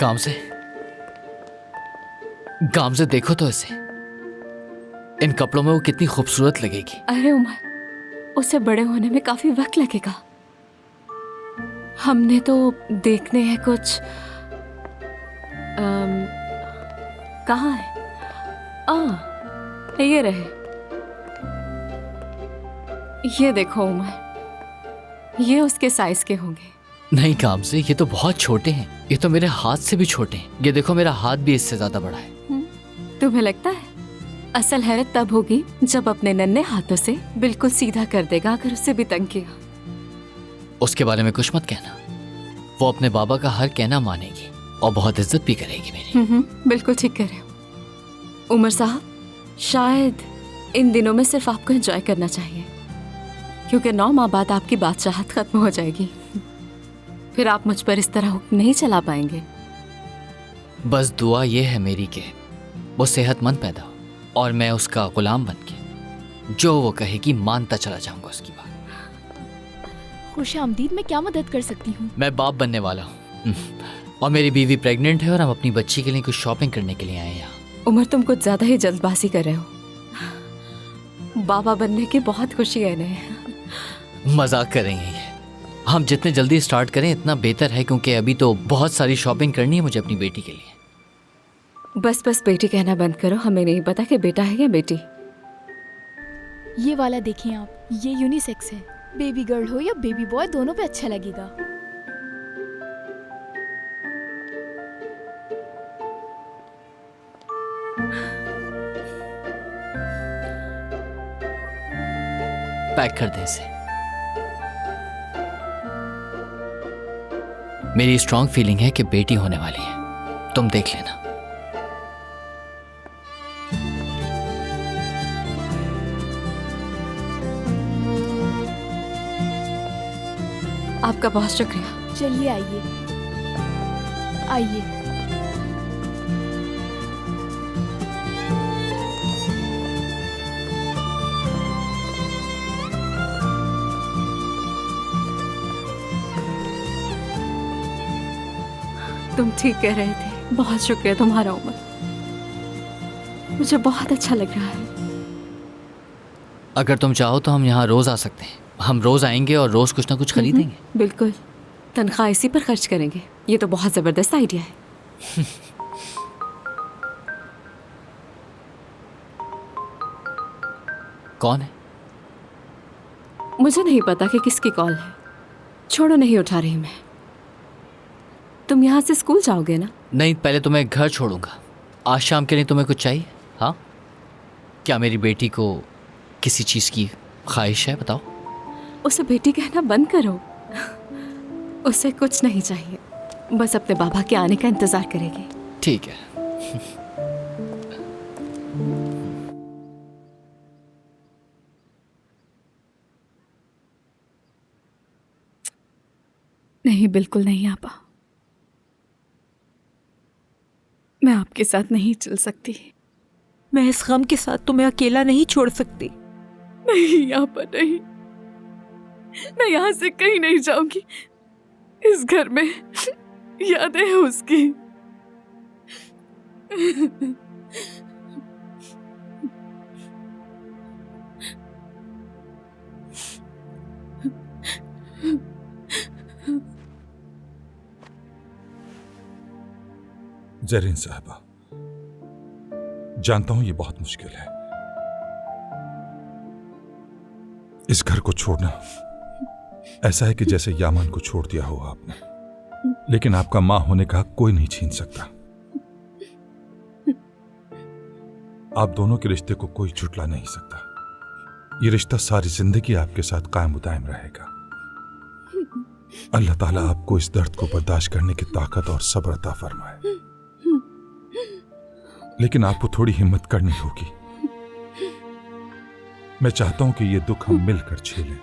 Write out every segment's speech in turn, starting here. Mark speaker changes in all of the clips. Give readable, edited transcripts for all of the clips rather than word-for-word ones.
Speaker 1: गाम से देखो तो इसे, इन कपड़ों में वो कितनी खूबसूरत लगेगी।
Speaker 2: अरे उमर, उसे बड़े होने में काफी वक्त लगेगा। हमने तो देखने हैं कुछ। कहाँ है? ये रहे। ये देखो उमर, ये उसके साइज के होंगे।
Speaker 1: नहीं काम से, ये तो बहुत छोटे हैं। ये तो मेरे हाथ से भी छोटे हैं। ये देखो, मेरा हाथ भी इससे ज्यादा बड़ा है।
Speaker 2: तुम्हें लगता है? असल हैरत तब होगी जब अपने नन्हे हाथों से बिल्कुल सीधा कर देगा अगर उसे भी तंग किया।
Speaker 1: उसके बारे में कुछ मत कहना। वो अपने बाबा का हर कहना मानेगी और बहुत इज्जत भी करेगी मेरी।
Speaker 2: बिल्कुल ठीक कह रहे हो उमर साहब। शायद इन दिनों में सिर्फ आपको एंजॉय करना चाहिए, क्योंकि 9 माह बाद आपकी बादशाहत खत्म हो जाएगी। फिर आप मुझ पर इस तरह हुक्म नहीं चला पाएंगे।
Speaker 1: बस दुआ ये है मेरी कि वो सेहतमंद पैदा हो और मैं उसका गुलाम बन के जो वो कहेगी मानता चला जाऊंगा उसकी बात।
Speaker 3: खुशामदीद, मैं क्या मदद कर सकती हूँ?
Speaker 1: मैं बाप बनने वाला हूँ और मेरी बीवी प्रेग्नेंट है और हम अपनी बच्ची के लिए कुछ शॉपिंग करने के लिए आए हैं यहाँ।
Speaker 2: उमर, तुम कुछ ज्यादा ही जल्दबाजी कर रहे हो। बाबा बनने की बहुत खुशी है इन्हें।
Speaker 1: मजाक करेंगे ये। हम जितने जल्दी स्टार्ट करें इतना बेहतर है, क्योंकि अभी तो बहुत सारी शॉपिंग करनी है मुझे अपनी बेटी के लिए।
Speaker 2: बस बेटी कहना बंद करो। हमें नहीं पता कि बेटा है या बेटी।
Speaker 3: ये वाला देखें आप, ये यूनिसेक्स है। बेबी गर्ल हो या बेबी बॉय, दोनों पे अच्छा लगेगा।
Speaker 1: पैक कर दे इसे। मेरी स्ट्रांग फीलिंग है कि बेटी होने वाली है, तुम देख लेना।
Speaker 2: आपका बहुत शुक्रिया।
Speaker 3: चलिए आइए आइए।
Speaker 2: तुम ठीक कह रहे थे। बहुत शुक्रिया तुम्हारा उमर, मुझे बहुत अच्छा लग रहा है।
Speaker 1: अगर तुम चाहो तो हम यहाँ रोज आ सकते हैं। हम रोज आएंगे और रोज कुछ ना कुछ खरीदेंगे।
Speaker 2: बिल्कुल, तनख्वाह इसी पर खर्च करेंगे। ये तो बहुत जबरदस्त आइडिया है।
Speaker 1: कौन है?
Speaker 2: मुझे नहीं पता कि किसकी कॉल है। छोड़ो, नहीं उठा रही मैं। तुम यहाँ से स्कूल जाओगे ना?
Speaker 1: नहीं, पहले तुम्हें घर छोड़ूंगा। आज शाम के लिए तुम्हें कुछ चाहिए? हाँ, क्या मेरी बेटी को किसी चीज़ की ख्वाहिश है? बताओ।
Speaker 2: उसे बेटी कहना बंद करो। उसे कुछ नहीं चाहिए, बस अपने बाबा के आने का इंतजार करेगी।
Speaker 1: ठीक है।
Speaker 2: नहीं, बिल्कुल नहीं आपा। मैं आपके साथ नहीं चल सकती।
Speaker 4: मैं इस गम के साथ तुम्हें अकेला नहीं छोड़ सकती।
Speaker 2: नहीं आपा, नहीं। मैं यहाँ से कहीं नहीं जाऊंगी। इस घर में यादें हैं उसकी।
Speaker 5: जरीन साहबा, जानता हूं ये बहुत मुश्किल है। इस घर को छोड़ना ऐसा है कि जैसे यामान को छोड़ दिया हो आपने, लेकिन आपका मां होने का हक कोई नहीं छीन सकता। आप दोनों के रिश्ते को कोई झुटला नहीं सकता। ये रिश्ता सारी जिंदगी आपके साथ कायम दायम रहेगा। अल्लाह ताला आपको इस दर्द को बर्दाश्त करने की ताकत और सब्र अता फरमाए, लेकिन आपको थोड़ी हिम्मत करनी होगी। मैं चाहता हूं कि ये दुख हम मिलकर झेलें।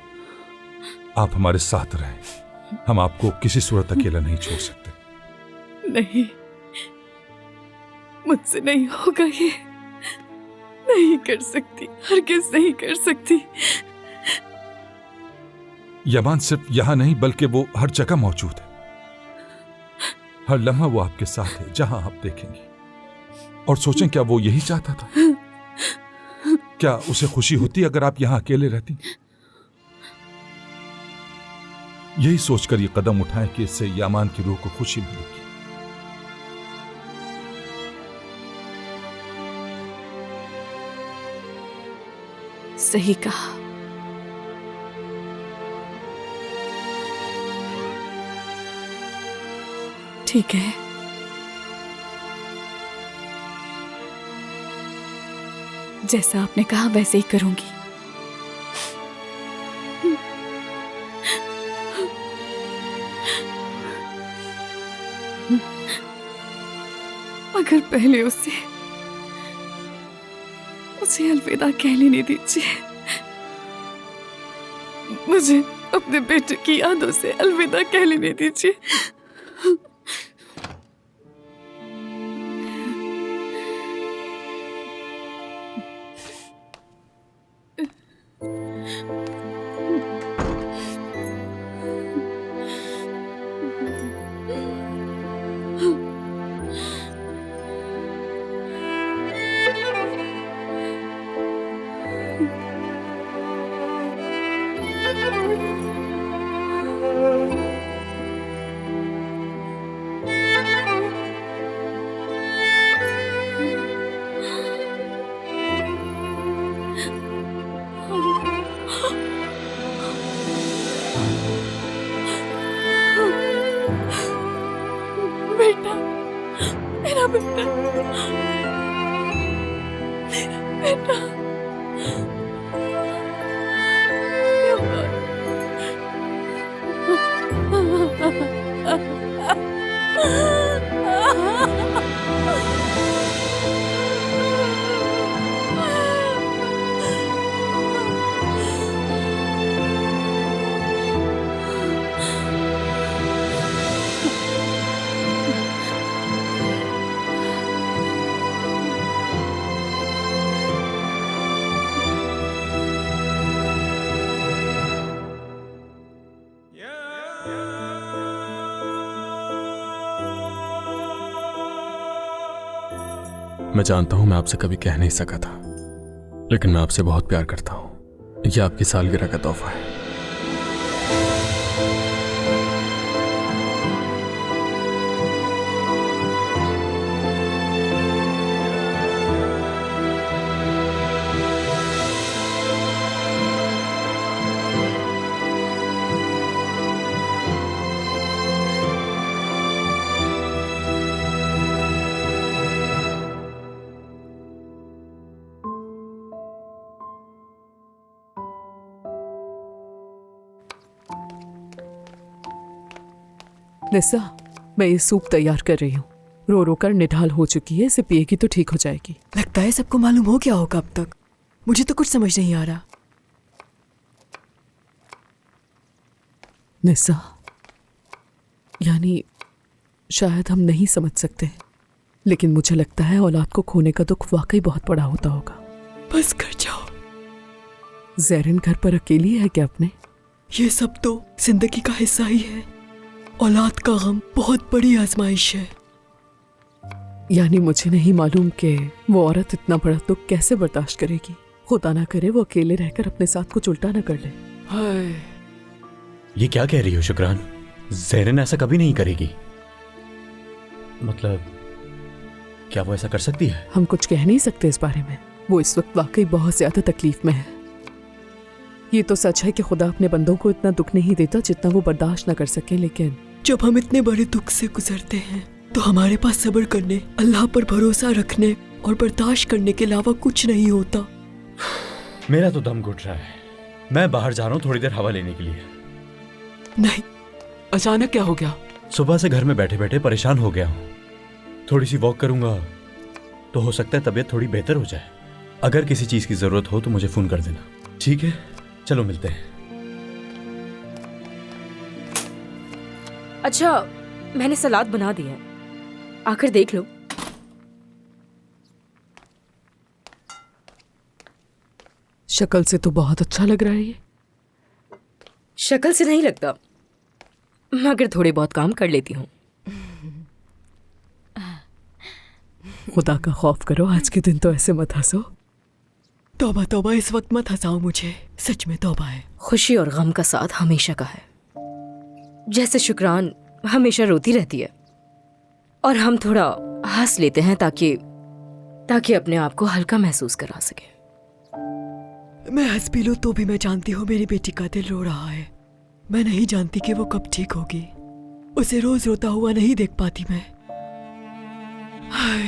Speaker 5: आप हमारे साथ रहें। हम आपको किसी सूरत अकेला नहीं छोड़ सकते।
Speaker 2: नहीं, मुझसे नहीं होगा ये। नहीं कर सकती, हरगिज़ नहीं कर सकती।
Speaker 5: यमान सिर्फ यहां नहीं बल्कि वो हर जगह मौजूद है। हर लम्हा वो आपके साथ है जहां आप देखेंगी। और सोचें, क्या वो यही चाहता था? क्या उसे खुशी होती अगर आप यहां अकेले रहती? यही सोचकर ये कदम उठाएं कि इससे यामान की रूह को खुशी मिलेगी।
Speaker 2: सही कहा। ठीक है, जैसा आपने कहा वैसे ही करूंगी। अगर पहले उसे अलविदा कह लेने दीजिए। मुझे अपने बेटे की यादों से अलविदा कह लेने दीजिए। बेटा, मेरा बेटा, मेरा बेटा।
Speaker 6: मैं जानता हूं मैं आपसे कभी कह नहीं सका था, लेकिन मैं आपसे बहुत प्यार करता हूं। यह आपकी सालगिरह का तोहफा है।
Speaker 7: निसा, मैं ये सूप तैयार कर रही हूँ। रो रो कर निढाल हो चुकी है, इसे पिएगी तो ठीक हो जाएगी।
Speaker 8: लगता है सबको मालूम हो गया होगा अब तक। मुझे तो कुछ समझ नहीं आ रहा।
Speaker 7: निसा, यानी शायद हम नहीं समझ सकते, लेकिन मुझे लगता है औलाद को खोने का दुख वाकई बहुत बड़ा होता होगा।
Speaker 8: बस कर जाओ।
Speaker 7: ज़ैरिन घर पर अकेली है क्या अपने?
Speaker 8: ये सब तो जिंदगी का हिस्सा ही है। औलाद का गम बहुत बड़ी आजमाइश है।
Speaker 7: यानी मुझे नहीं मालूम कि वो औरत इतना बड़ा दुख कैसे बर्दाश्त करेगी। खुदा ना करे वो अकेले रहकर अपने साथ कुछ उल्टा ना कर ले।
Speaker 8: हाय,
Speaker 9: ये क्या कह रही हो शुक्रान? ज़ैरिन ऐसा कभी नहीं करेगी। मतलब क्या वो ऐसा कर सकती है?
Speaker 7: हम कुछ कह नहीं सकते इस बारे में। वो इस वक्त वाकई बहुत ज्यादा तकलीफ में है। ये तो सच है कि खुदा अपने बंदों को इतना दुख नहीं देता जितना वो बर्दाश्त ना कर सके, लेकिन
Speaker 8: जब हम इतने बड़े दुख से गुजरते हैं तो हमारे पास सब्र करने, अल्लाह पर भरोसा रखने और बर्दाश्त करने के अलावा कुछ नहीं होता।
Speaker 9: मेरा तो दम घुट रहा है। मैं बाहर जा रहा हूँ थोड़ी देर हवा लेने के लिए।
Speaker 8: नहीं, अचानक क्या हो गया?
Speaker 9: सुबह से घर में बैठे बैठे परेशान हो गया हूँ। थोड़ी सी वॉक करूंगा तो हो सकता है तबीयत थोड़ी बेहतर हो जाए। अगर किसी चीज की जरूरत हो तो मुझे फोन कर देना, ठीक है? चलो मिलते हैं।
Speaker 4: अच्छा, मैंने सलाद बना दिया है, आकर देख लो।
Speaker 7: शक्ल से तो बहुत अच्छा लग रहा है ये।
Speaker 4: शक्ल से नहीं लगता, मगर थोड़े बहुत काम कर लेती हूँ।
Speaker 7: खुदा का खौफ करो, आज के दिन तो ऐसे मत हंसो।
Speaker 8: तौबा तौबा, इस वक्त मत हंसाओ मुझे, सच में तौबा है।
Speaker 2: खुशी और गम का साथ हमेशा का है। जैसे शुक्रान हमेशा रोती रहती है और हम थोड़ा हंस लेते हैं ताकि अपने आप को हल्का महसूस करा सके।
Speaker 8: मैं हंस भी लूं तो भी मैं जानती हूँ मेरी बेटी का दिल रो रहा है। मैं नहीं जानती कि वो कब ठीक होगी। उसे रोज रोता हुआ नहीं देख पाती मैं। हाय,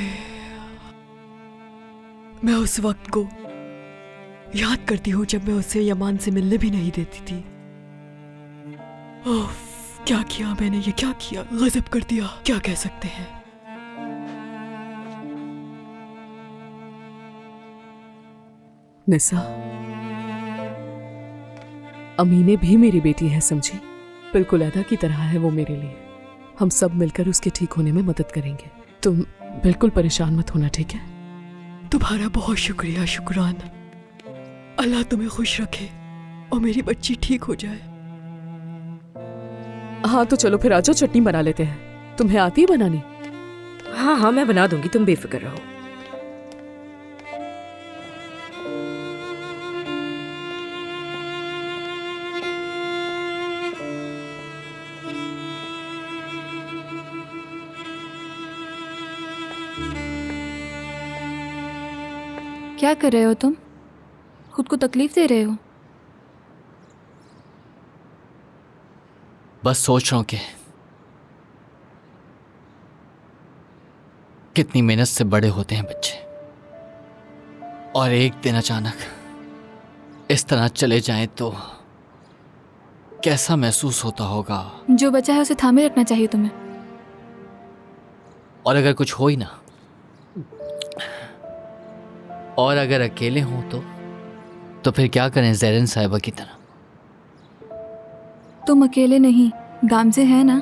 Speaker 8: मैं उस वक्त को याद करती हूँ जब मैं उसे यमान से मिलने भी नहीं देती थी। ओह, क्या किया मैंने, ये क्या किया, गजब कर दिया, क्या कह सकते हैं।
Speaker 7: निसा, अमीने भी मेरी बेटी है, समझी? बिल्कुल अदा की तरह है वो मेरे लिए। हम सब मिलकर उसके ठीक होने में मदद करेंगे। तुम बिल्कुल परेशान मत होना, ठीक है?
Speaker 8: तुम्हारा बहुत शुक्रिया शुक्रान। अल्लाह तुम्हें खुश रखे और मेरी बच्ची ठीक हो जाए।
Speaker 7: हाँ तो चलो फिर आ जाओ, चटनी बना लेते हैं। तुम्हें आती है बनानी?
Speaker 2: हाँ हाँ, मैं बना दूंगी, तुम बेफिक्र रहो।
Speaker 3: क्या कर रहे हो तुम? खुद को तकलीफ दे रहे हो?
Speaker 1: बस सोच रहा हूं कि कितनी मेहनत से बड़े होते हैं बच्चे, और एक दिन अचानक इस तरह चले जाएं तो कैसा महसूस होता होगा।
Speaker 3: जो बचा है उसे थामे रखना चाहिए तुम्हें।
Speaker 1: और अगर कुछ हो ही ना, और अगर अकेले हों तो फिर क्या करें ज़ैरिन साहिबा की तरह?
Speaker 3: तुम अकेले नहीं, गामजे है ना।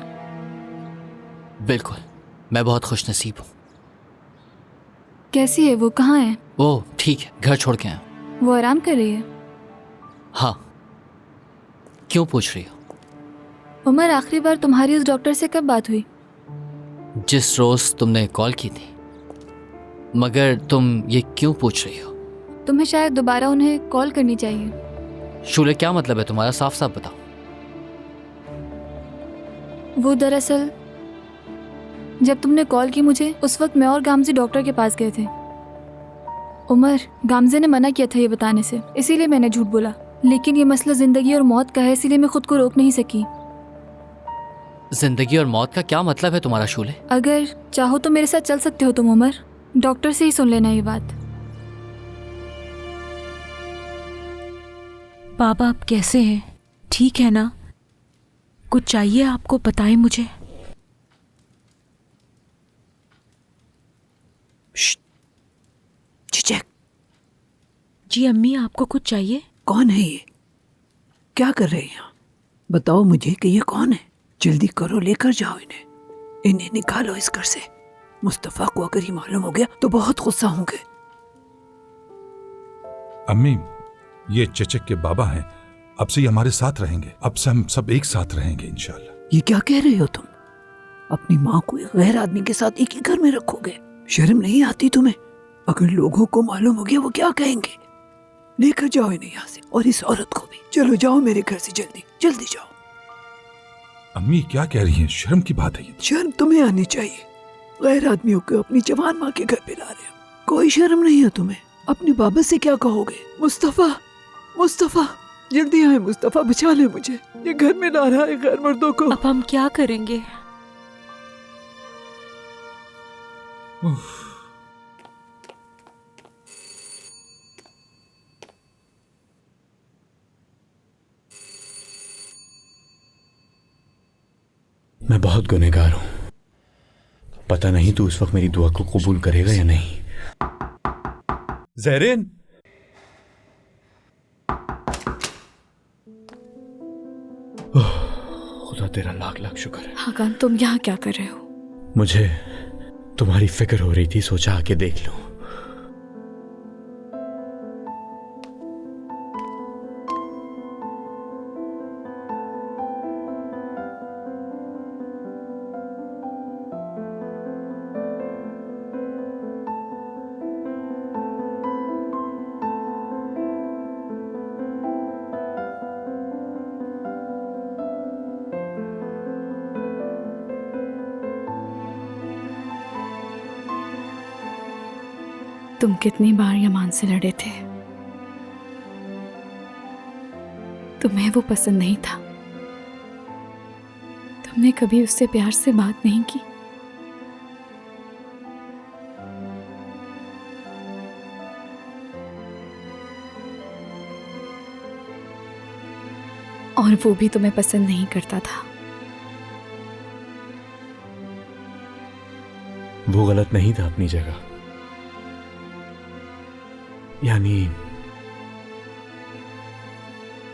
Speaker 1: बिल्कुल, मैं बहुत खुशनसीब हूँ।
Speaker 3: कैसी है वो, कहाँ है?
Speaker 1: वो ठीक है, घर छोड़ के आया हूँ।
Speaker 3: वो आराम कर रही है?
Speaker 1: हाँ, क्यों पूछ रही हो?
Speaker 3: उमर, आखिरी बार तुम्हारी उस डॉक्टर से कब बात हुई?
Speaker 1: जिस रोज तुमने कॉल की थी। मगर तुम ये क्यों पूछ रही हो?
Speaker 3: तुम्हें शायद दोबारा उन्हें कॉल करनी चाहिए।
Speaker 1: शूले, क्या मतलब है तुम्हारा? साफ साफ बताओ।
Speaker 3: वो दरअसल जब तुमने कॉल की मुझे, उस वक्त मैं और गामजे डॉक्टर के पास गए थे। उमर, गामजे ने मना किया था ये बताने से, इसीलिए मैंने झूठ बोला। लेकिन ये मसला जिंदगी और मौत का है, इसीलिए मैं खुद को रोक नहीं सकी।
Speaker 1: जिंदगी और मौत का क्या मतलब है तुम्हारा शूले?
Speaker 3: अगर चाहो तो मेरे साथ चल सकते हो तुम उमर। डॉक्टर से ही सुन लेना ये बात।
Speaker 4: बाबा आप कैसे हैं? ठीक है ना? कुछ चाहिए आपको, बताएं मुझे।
Speaker 10: चिचक।
Speaker 4: जी अम्मी, आपको कुछ चाहिए?
Speaker 10: कौन है ये? क्या कर रहे हैं यहाँ? बताओ मुझे कि ये कौन है। जल्दी करो, लेकर जाओ इन्हें निकालो इस घर से। मुस्तफा को अगर ये मालूम हो गया तो बहुत गुस्सा होंगे।
Speaker 5: अम्मी, ये चचक के बाबा हैं। अब से ये हमारे साथ रहेंगे। अब से हम सब एक साथ रहेंगे इंशाल्लाह।
Speaker 10: ये क्या कह रहे हो तुम? अपनी माँ को एक गैर आदमी के साथ एक ही घर में रखोगे? शर्म नहीं आती तुम्हें? अगर लोगों को मालूम हो गया वो क्या कहेंगे? लेकर जाओ इन्हें यहाँ से, और इस औरत को भी। चलो जाओ मेरे घर से, जल्दी जल्दी जाओ।
Speaker 5: अम्मी क्या कह रही हैं? शर्म की बात है ये।
Speaker 10: शर्म तुम्हें आनी चाहिए। गैर आदमियों को अपनी जवान माँ के घर पे ला रहे हो। कोई शर्म नहीं है तुम्हें? अपने बाबा से क्या कहोगे? मुस्तफा, मुस्तफा, जल्दी आए मुस्तफा, बचा ले मुझे। ये घर में ला रहा है गैर मर्दों को।
Speaker 4: अब हम क्या करेंगे?
Speaker 9: मैं बहुत गुनहगार हूं। पता नहीं तू उस वक्त मेरी दुआ को कबूल करेगा या नहीं। ज़ैरिन, खुदा तेरा लाख लाख शुक्र है।
Speaker 3: हाकान, तुम यहाँ क्या कर रहे हो?
Speaker 9: मुझे तुम्हारी फिक्र हो रही थी, सोचा आके देख लूं।
Speaker 2: तुम कितनी बार यमान से लड़े थे। तुम्हें वो पसंद नहीं था। तुमने कभी उससे प्यार से बात नहीं की। और वो भी तुम्हें पसंद नहीं करता था।
Speaker 9: वो गलत नहीं था अपनी जगह। यानी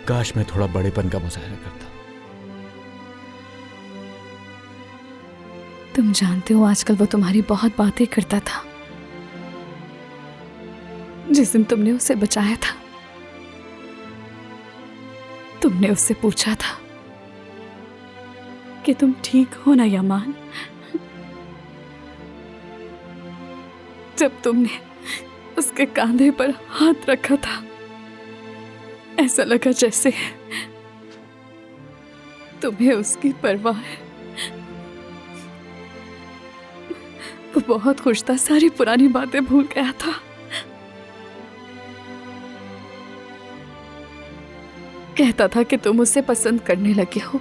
Speaker 9: काश मैं थोड़ा बड़ेपन का मुजाहरा करता।
Speaker 2: तुम जानते हो आजकल वो तुम्हारी बहुत बातें करता था। जिस दिन तुमने उसे बचाया था, तुमने उससे पूछा था कि तुम ठीक हो ना यमान। जब तुमने उसके कंधे पर हाथ रखा था, ऐसा लगा जैसे तुम्हें उसकी परवाह है। वो बहुत खुश था, सारी पुरानी बातें भूल गया था। कहता था कि तुम उसे पसंद करने लगे हो।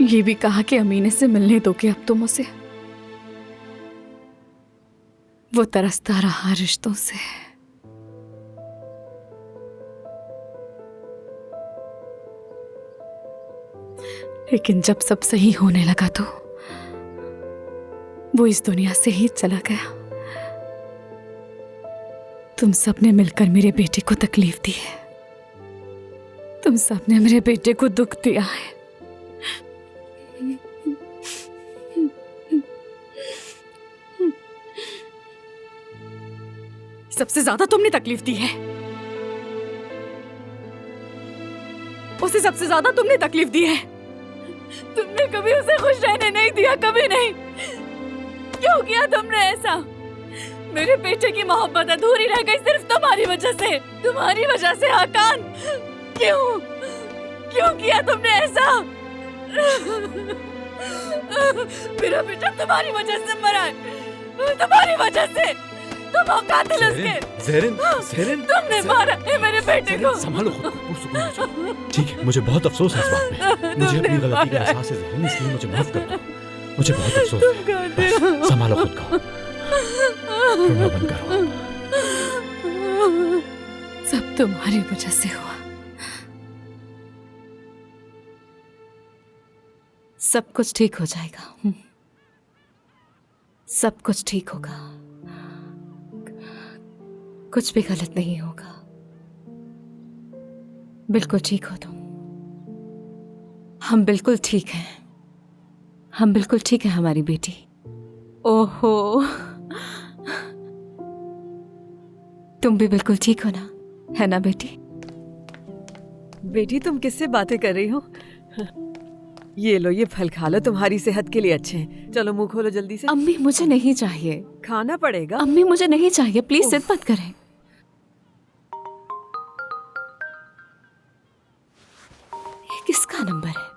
Speaker 2: ये भी कहा कि अमीने से मिलने दोगे अब तुम उसे। वो तरसता रहा रिश्तों से। लेकिन जब सब सही होने लगा तो वो इस दुनिया से ही चला गया। तुम सबने मिलकर मेरे बेटे को तकलीफ दी है। तुम सबने मेरे बेटे को दुख दिया है। सबसे ज्यादा तुमने तकलीफ दी है। उसे सबसे ज्यादा तुमने तकलीफ दी है। तुमने कभी उसे खुश रहने नहीं दिया, कभी नहीं। क्यों किया तुमने ऐसा? मेरे बेटे की मोहब्बत अधूरी रह गई सिर्फ तुम्हारी वजह से। तुम्हारी वजह से हाकान। क्यों क्यों किया तुमने ऐसा? मेरा बेटा तुम्हारी वजह से मरा है, तुम्हारी वजह से। तुम हो कातिल उसके।
Speaker 9: ज़ेरिन, ज़ेरिन,
Speaker 2: तुमने मारा है मेरे बेटे को।
Speaker 9: संभालो खुद को, पुरसुकून हो जाओ। ठीक है, मुझे बहुत अफसोस है इस बात में। मुझे अपनी गलती का एहसास है ज़ेरिन, इसलिए मुझे माफ कर दो। मुझे बहुत अफसोस है। संभालो खुद को, रोना बंद करो।
Speaker 2: सब तुम्हारी वजह से हुआ। सब कुछ ठीक हो जाएगा। सब कुछ ठीक होगा। कुछ भी गलत नहीं होगा। बिल्कुल ठीक हो तुम। हम बिल्कुल ठीक हैं। हम बिल्कुल ठीक है हमारी बेटी। ओहो, तुम भी बिल्कुल ठीक हो ना, है ना बेटी?
Speaker 8: बेटी तुम किससे बातें कर रही हो? ये लो, ये फल खा लो, तुम्हारी सेहत के लिए अच्छे हैं। चलो मुंह खोलो जल्दी से।
Speaker 2: अम्मी मुझे नहीं चाहिए।
Speaker 8: खाना पड़ेगा।
Speaker 2: अम्मी मुझे नहीं चाहिए, प्लीज जिद मत करें। ये किसका नंबर है?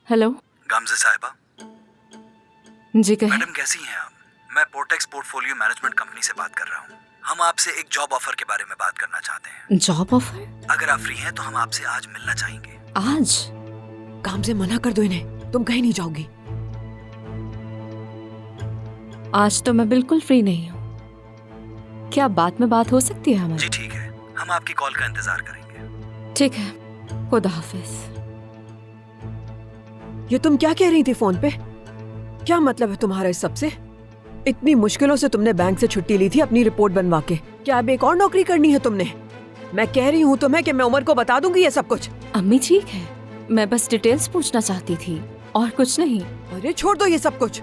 Speaker 2: हेलो
Speaker 11: गामज़े साहिबा।
Speaker 2: जी कहें।
Speaker 11: मैडम कैसी हैं आप? मैं पोर्टेक्स पोर्टफोलियो मैनेजमेंट कंपनी से बात कर रहा हूँ। हम आपसे एक जॉब ऑफर के बारे में बात करना चाहते हैं।
Speaker 2: Job offer?
Speaker 11: अगर आप फ्री हैं तो हम आपसे आज मिलना चाहेंगे।
Speaker 2: आज?
Speaker 8: काम से मना कर दो इन्हें, तुम कहीं नहीं जाओगी।
Speaker 2: आज तो मैं बिल्कुल फ्री नहीं हूँ। क्या बाद में बात हो सकती है हमारी?
Speaker 11: जी ठीक है, हम आपकी कॉल का इंतजार करेंगे।
Speaker 2: ठीक है, खुदा हाफिज।
Speaker 8: ये तुम क्या कह रही थी फोन पे? क्या मतलब है तुम्हारा इस सब से? इतनी मुश्किलों से तुमने बैंक से छुट्टी ली थी अपनी रिपोर्ट बनवा के। क्या अब एक और नौकरी करनी है तुमने? मैं कह रही हूँ तुम्हें कि मैं उमर को बता दूंगी ये सब कुछ।
Speaker 2: अम्मी ठीक है, मैं बस डिटेल्स पूछना चाहती थी और कुछ नहीं।
Speaker 8: अरे छोड़ दो ये सब कुछ।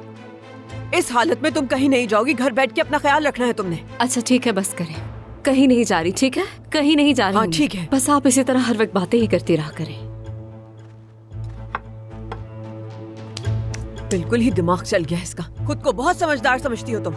Speaker 8: इस हालत में तुम कहीं नहीं जाओगी, घर बैठ के अपना ख्याल रखना है तुमने।
Speaker 2: अच्छा ठीक है, बस करें। कहीं नहीं जा रही, ठीक है? कहीं नहीं जा रही।
Speaker 8: हाँ ठीक है।
Speaker 2: बस आप इसी तरह हर वक्त बातें ही करती रहा करें।
Speaker 8: बिल्कुल ही दिमाग चल गया इसका। खुद को बहुत समझदार समझती हो तुम।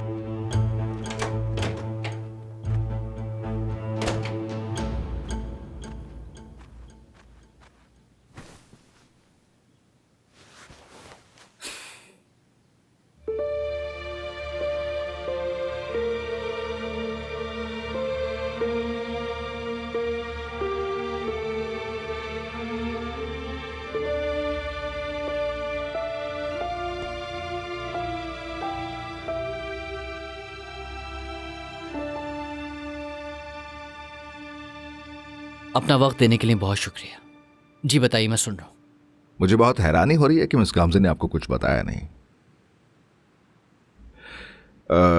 Speaker 1: अपना वक्त देने के लिए बहुत शुक्रिया। जी बताइए, मैं सुन रहा हूँ।
Speaker 12: मुझे बहुत हैरानी हो रही है कि मिस गामजे ने आपको कुछ बताया नहीं।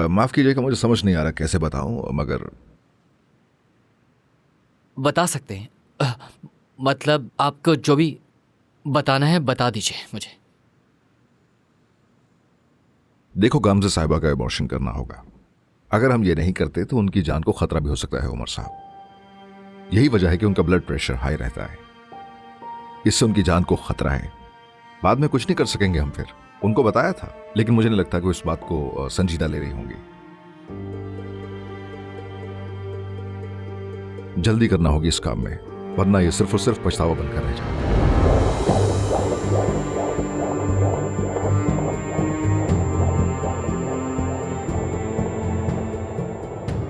Speaker 12: माफ कीजिएगा, मुझे समझ नहीं आ रहा कैसे बताऊं, मगर
Speaker 1: बता सकते हैं। मतलब आपको जो भी बताना है बता दीजिए मुझे।
Speaker 12: देखो, गामजे साहिबा का अबॉर्शन करना होगा। अगर हम ये नहीं करते तो उनकी जान को खतरा भी हो सकता है उमर साहब। यही वजह है कि उनका ब्लड प्रेशर हाई रहता है, इससे उनकी जान को खतरा है। बाद में कुछ नहीं कर सकेंगे हम। फिर उनको बताया था, लेकिन मुझे नहीं लगता कि इस बात को संजीदा ले रही होंगी। जल्दी करना होगी इस काम में, वरना ये सिर्फ और सिर्फ पछतावा बनकर रह जाएगा।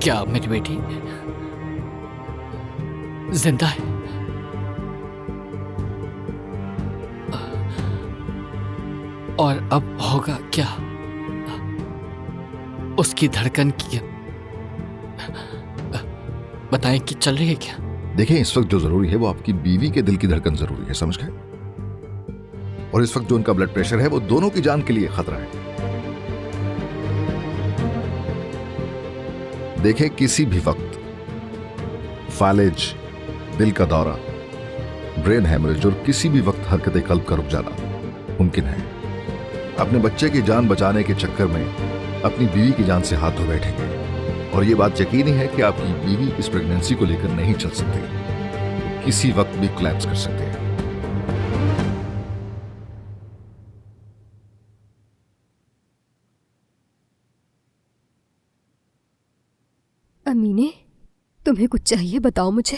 Speaker 1: क्या मेरी बेटी जिंदा है? और अब होगा क्या? उसकी धड़कन की बताएं कि चल रही है क्या?
Speaker 12: देखिए, इस वक्त जो जरूरी है वो आपकी बीवी के दिल की धड़कन जरूरी है, समझ गए? और इस वक्त जो उनका ब्लड प्रेशर है वो दोनों की जान के लिए खतरा है। देखें, किसी भी वक्त फालिज, दिल का दौरा, ब्रेन हैमरेज और किसी भी वक्त हरकत कल्ब का रुक जाना मुमकिन है। अपने बच्चे की जान बचाने के चक्कर में अपनी बीवी की जान से हाथ धो बैठेंगे, और ये बात यकीनी है कि आपकी बीवी इस प्रेगनेंसी को लेकर नहीं चल सकती, किसी वक्त भी कोलैप्स कर सकते हैं।
Speaker 13: अमीने, तुम्हें कुछ चाहिए? बताओ मुझे।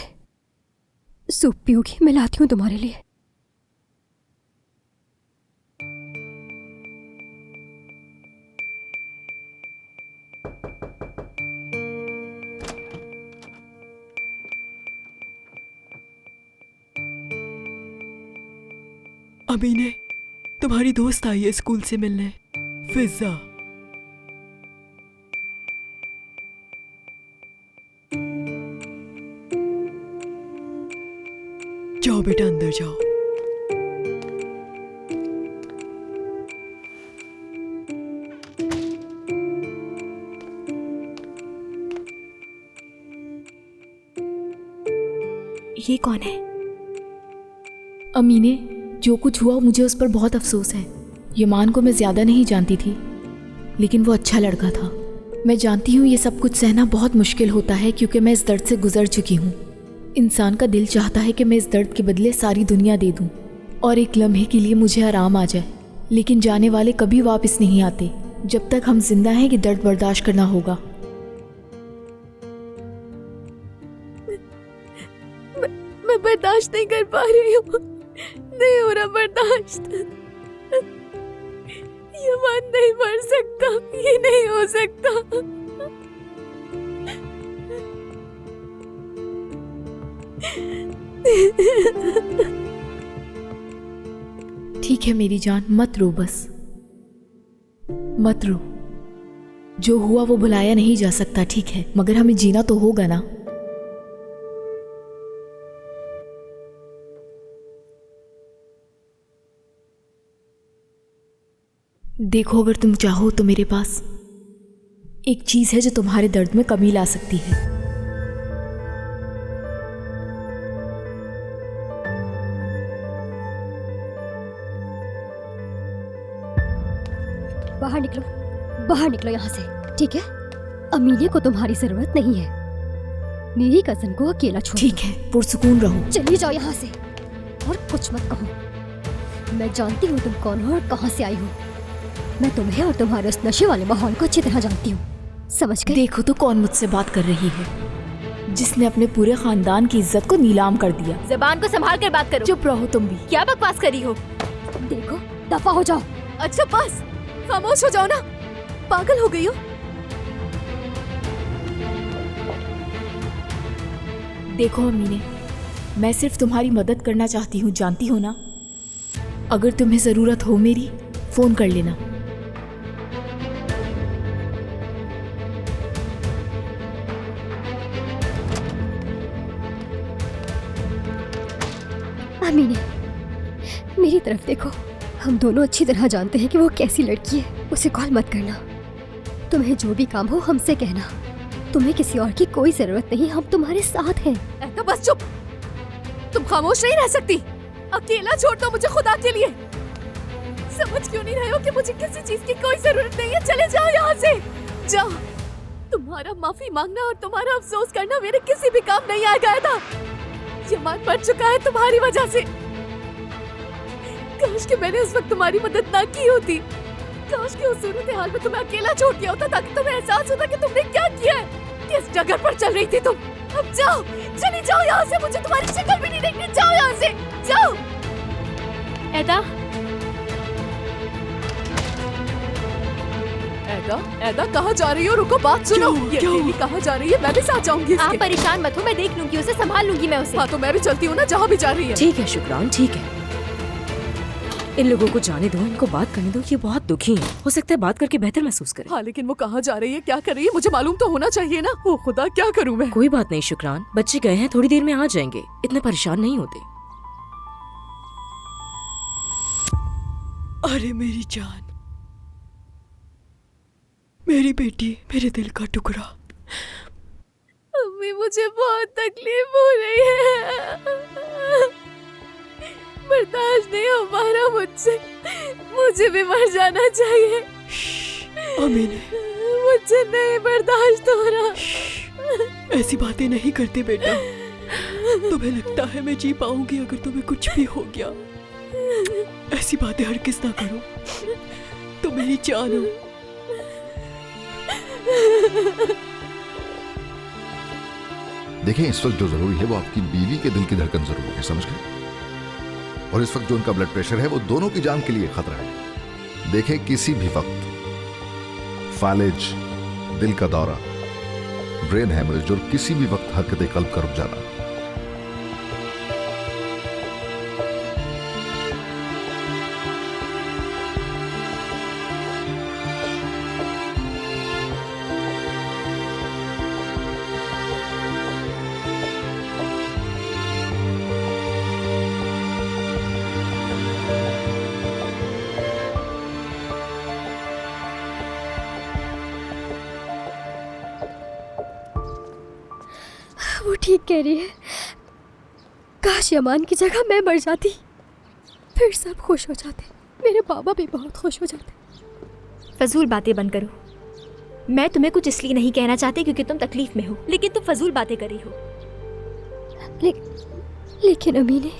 Speaker 13: सूप पियोगी? मैं लाती हूँ तुम्हारे लिए।
Speaker 8: अमीने, तुम्हारी दोस्त आई है स्कूल से मिलने, फिजा। जाओ बेटा, अंदर जाओ।
Speaker 4: ये कौन है? अमीने, जो कुछ हुआ मुझे उस पर बहुत अफसोस है। यमान को मैं ज़्यादा नहीं जानती थी, लेकिन वो अच्छा लड़का था। मैं जानती हूँ ये सब कुछ सहना बहुत मुश्किल होता है, क्योंकि मैं इस दर्द से गुजर चुकी हूँ। इंसान का दिल चाहता है कि मैं इस दर्द के बदले सारी दुनिया दे दूँ और एक लम्हे के लिए मुझे आराम आ जाए, लेकिन जाने वाले कभी वापस नहीं आते। जब तक हम जिंदा हैं कि दर्द बर्दाश्त करना होगा।
Speaker 13: मैं बर्दाश्त नहीं कर पा रही हूँ, नहीं हो रहा बर्दाश्त। यमान नहीं मर सकता, ये नहीं हो सकता।
Speaker 4: ठीक है मेरी जान, मत रो, बस मत रो। जो हुआ वो भुलाया नहीं जा सकता, ठीक है, मगर हमें जीना तो होगा ना। देखो, अगर तुम चाहो तो मेरे पास एक चीज है जो तुम्हारे दर्द में कमी ला सकती है।
Speaker 13: बाहर निकलो, बाहर निकलो यहाँ से, ठीक है? अमीने को तुम्हारी जरूरत नहीं है। मेरी कजन को अकेला छोड़।
Speaker 4: ठीक है, पुरसुकून रहो।
Speaker 13: चली जाओ यहाँ से और कुछ मत कहो। मैं जानती हूँ तुम कौन हो और कहाँ से आई हो। मैं तुम्हें और तुम्हारे उस नशे वाले माहौल को अच्छी तरह जानती हूँ, समझ गए?
Speaker 4: देखो तो कौन मुझसे बात कर रही है, जिसने अपने पूरे खानदान की इज्जत को नीलाम कर दिया।
Speaker 2: ज़बान को संभाल कर बात करो।
Speaker 4: चुप रहो तुम भी।
Speaker 2: क्या बकवास करी हो?
Speaker 13: देखो, दफा हो जाओ।
Speaker 2: अच्छा बस, खामोश हो जाओ ना, पागल हो गई हो।
Speaker 4: देखो अमीने, मैं सिर्फ तुम्हारी मदद करना चाहती हूँ, जानती हो ना। अगर तुम्हें जरूरत हो मेरी, फोन कर लेना।
Speaker 13: अमीने, मेरी तरफ देखो। हम दोनों अच्छी तरह जानते हैं कि वो कैसी लड़की है। उसे कॉल मत करना। तुम्हें जो भी काम हो हमसे कहना। तुम्हें किसी और की कोई जरूरत नहीं, हम तुम्हारे साथ हैं।
Speaker 2: तो बस चुप। तुम खामोश नहीं रह सकती। अकेला छोड़ दो मुझे खुदा के लिए। समझ क्यों नहीं रहे हो कि मुझे किसी चीज की कोई जरूरत नहीं है? चले जाओ यहाँ से, जाओ। तुम्हारा माफी मांगना और तुम्हारा अफसोस करना मेरे किसी भी काम नहीं आएगा। था यमान मर चुका है तुम्हारी वजह से। काश कि मैंने उस वक्त तुम्हारी मदद ना की होती। काश कि उस सूरत हाल में तुम्हें अकेला छोड़ दिया होता ताकि तुम्हें एहसास होता कि तुमने क्या किया है, किस जगह पर चल रही थी तुम। अब जाओ, चली जाओ यहाँ से। मुझे तुम्हारी शक्ल भी नहीं देखनी। जाओ यहाँ से, जाओ।
Speaker 3: एदा,
Speaker 7: एदा कहाँ जा रही हो? रुको, बात सुनो। ये अकेली कहाँ जा रही है? मैं भी साथ जाऊंगी इसके।
Speaker 3: आप परेशान मत हो, मैं देख लूंगी उसे, संभाल लूंगी मैं उसे।
Speaker 7: हाँ तो मैं भी चलती हूँ ना, जहाँ भी जा रही है।
Speaker 14: ठीक है शुक्रान, ठीक है। इन लोगों को जाने दो, इनको बात करने दो। ये बहुत दुखी हैं। हो सकता है बात करके बेहतर महसूस करें।
Speaker 7: हाँ लेकिन वो कहाँ जा रही है, क्या कर रही है, मुझे मालूम तो होना चाहिए ना। ओ खुदा, क्या करूँ मैं?
Speaker 14: कोई बात नहीं शुक्रान, बच्चे गए हैं, थोड़ी देर में आ जाएंगे। इतने परेशान नहीं होते।
Speaker 8: अरे मेरी जान, मेरी बेटी, मेरे दिल का टुकड़ा।
Speaker 2: अम्मी, मुझे बहुत तकलीफ हो रही है। बर्दाश्त नहीं हो पा रहा मुझसे। मुझे भी मर जाना चाहिए।
Speaker 8: अमीने,
Speaker 2: मुझसे नहीं बर्दाश्त हो रहा।
Speaker 8: ऐसी बातें नहीं करते बेटा। तुम्हें लगता है मैं जी पाऊंगी अगर तुम्हें कुछ भी हो गया? ऐसी बातें हरगिज़ ना करो। तुम मेरी जान हो।
Speaker 12: देखें, इस वक्त जो जरूरी है वो आपकी बीवी के दिल की धड़कन जरूरी है, समझ गए? और इस वक्त जो उनका ब्लड प्रेशर है वो दोनों की जान के लिए खतरा है। देखें, किसी भी वक्त फालिज, दिल का दौरा, ब्रेन हैमरेज और किसी भी वक्त हरकत कल्ब का रुक जाना,
Speaker 13: वो ठीक कह रही है। काश यमान की जगह मैं मर जाती, फिर सब खुश हो जाते। मेरे बाबा भी बहुत खुश हो जाते।
Speaker 3: फजूल बातें बंद करो। मैं तुम्हें कुछ इसलिए नहीं कहना चाहती क्योंकि तुम तकलीफ में हो, लेकिन तुम फजूल बातें कर रही हो।
Speaker 13: लेकिन अमीने,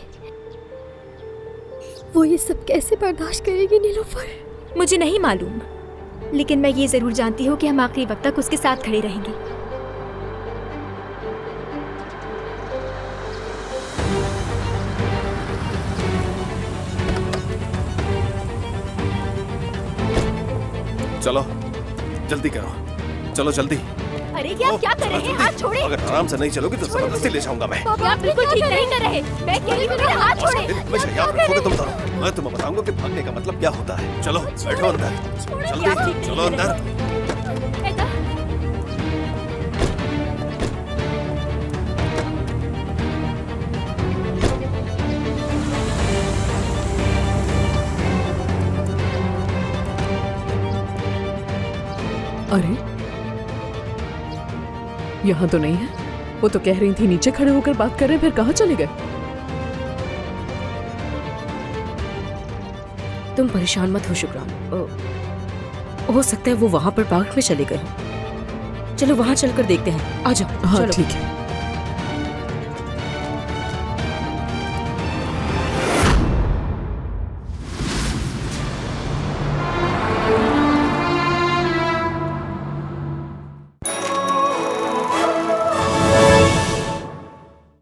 Speaker 13: वो ये सब कैसे बर्दाश्त करेगी नीलोफर?
Speaker 3: मुझे नहीं मालूम, लेकिन मैं ये जरूर जानती हूँ कि हम आखिरी वक्त तक उसके साथ खड़े रहेंगे।
Speaker 15: चलो जल्दी करो, चलो जल्दी।
Speaker 3: अरे ये आप क्या कर रहे हैं? हाथ छोड़े।
Speaker 15: अगर आराम से नहीं चलोगी तो जबरदस्ती ले जाऊंगा मैं।
Speaker 3: आप बिल्कुल ठीक नहीं कर रहे। मैं कह रही हूं मेरे हाथ छोड़े।
Speaker 15: हमेशा याद रखोगे तुम दोनों। मैं तुम्हें बताऊंगा कि भागने का मतलब क्या होता है। चलो बैठो अंदर, जल्दी चलो अंदर।
Speaker 7: अरे यहाँ तो नहीं है। वो तो कह रही थी नीचे खड़े होकर बात कर रहे, फिर कहाँ चले गए?
Speaker 14: तुम परेशान मत हो शुक्रान, हो सकता है वो वहां पर पार्क में चले गए। चलो वहां चलकर देखते हैं। आ जाओ।
Speaker 7: हाँ ठीक है।